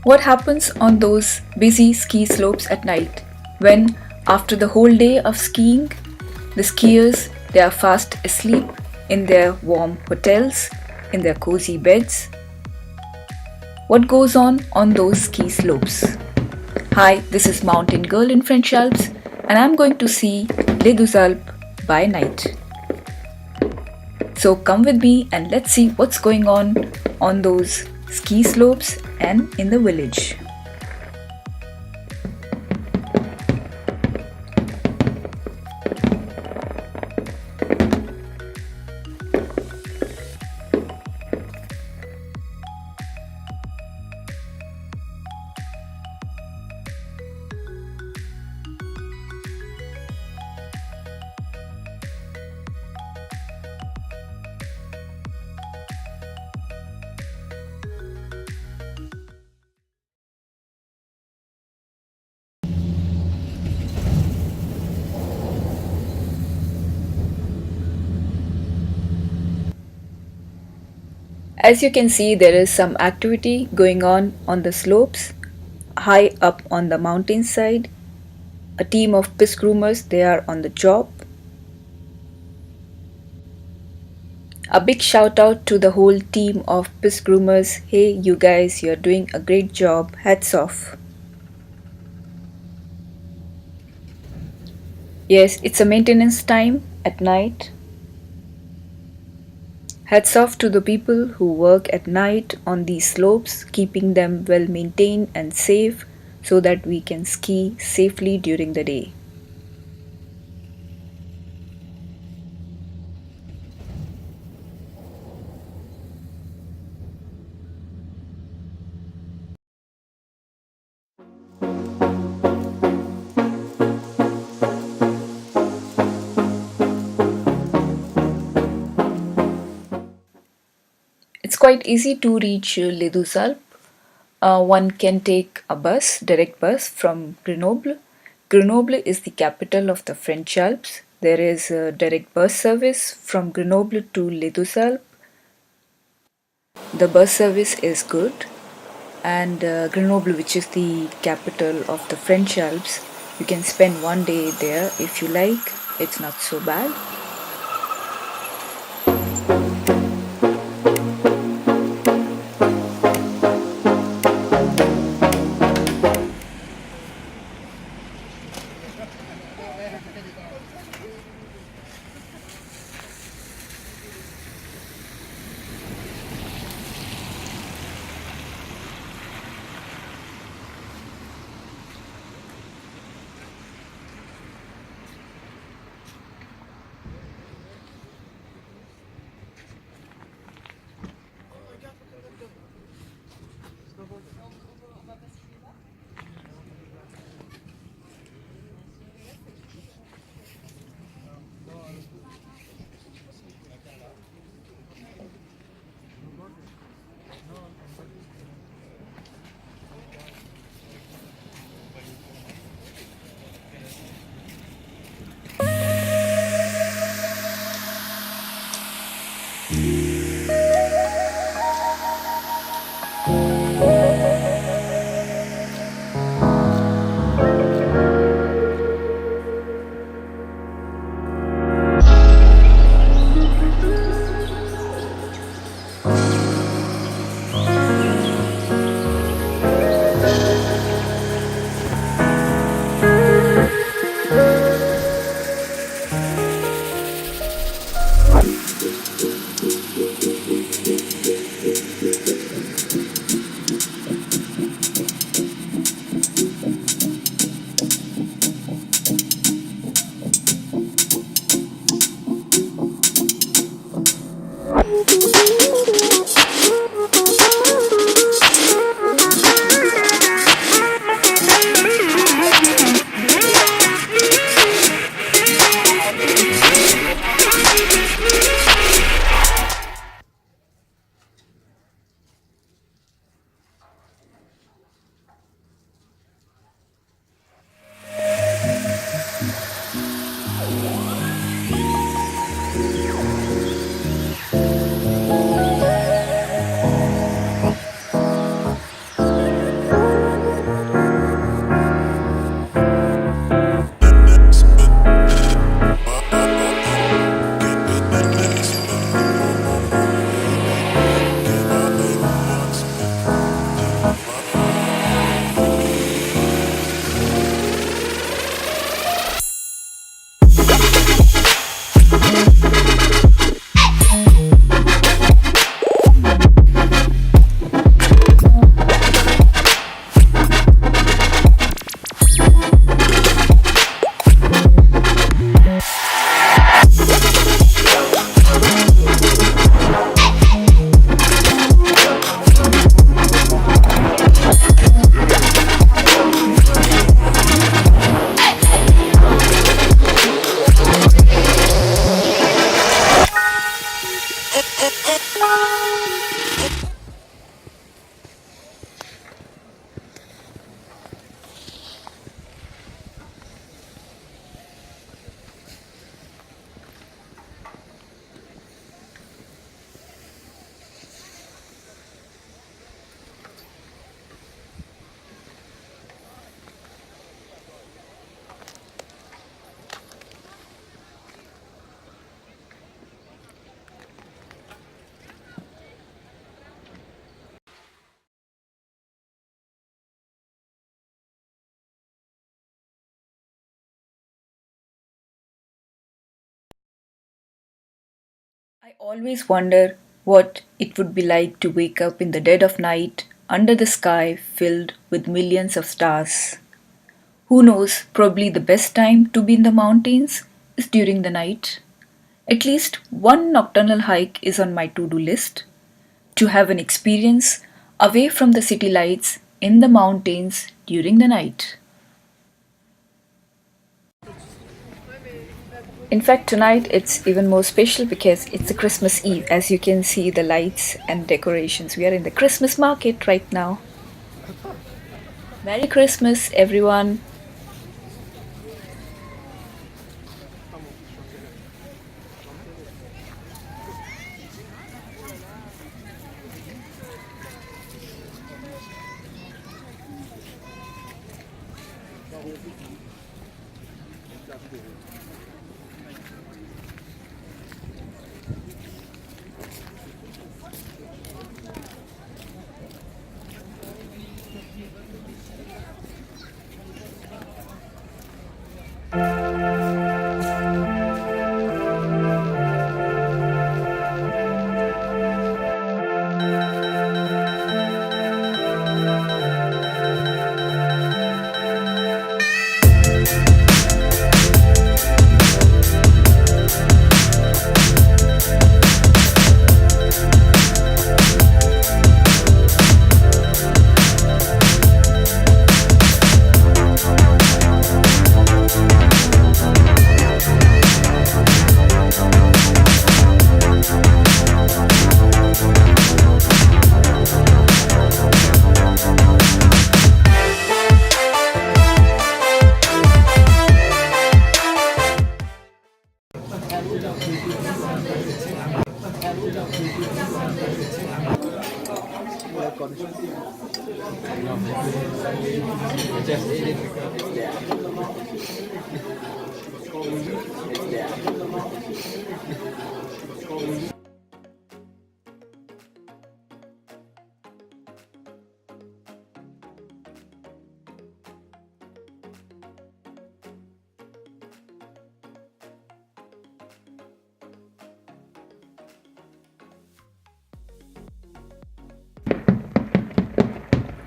What happens on those busy ski slopes at night when, after the whole day of skiing, the skiers they are fast asleep in their warm hotels, in their cozy beds? What goes on those ski slopes? Hi, this is Mountain Girl in French Alps, and I'm going to see Les Deux Alpes by night. So come with me and let's see what's going on those ski slopes and in the village. As you can see, there is some activity going on the slopes, high up on the mountainside. A team of piss groomers, they are on the job. A big shout out to the whole team of piss groomers. Hey, you guys, you're doing a great job. Hats off. Yes, it's a maintenance time at night. Hats off to the people who work at night on these slopes, keeping them well maintained and safe so that we can ski safely during the day. It's quite easy to reach Les Deux Alpes. One can take a bus, direct bus from Grenoble. Grenoble is the capital of the French Alps. There is a direct bus service from Grenoble to Les Deux Alpes. The bus service is good, and Grenoble, which is the capital of the French Alps, you can spend one day there if you like. It's not so bad. Always wonder what it would be like to wake up in the dead of night under the sky filled with millions of stars. Who knows, probably the best time to be in the mountains is during the night. At least one nocturnal hike is on my to do list to have an experience away from the city lights in the mountains during the night. In fact, tonight it's even more special because it's a Christmas Eve. As you can see, the lights and decorations. We are in the Christmas market right now. Merry Christmas, everyone.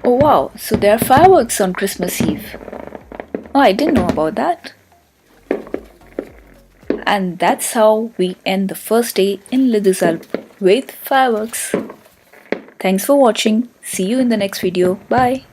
Oh wow, so there are fireworks on Christmas Eve. Oh, I didn't know about that. And that's how we end the first day in Alps with fireworks. Thanks for watching. See you in the next video. Bye.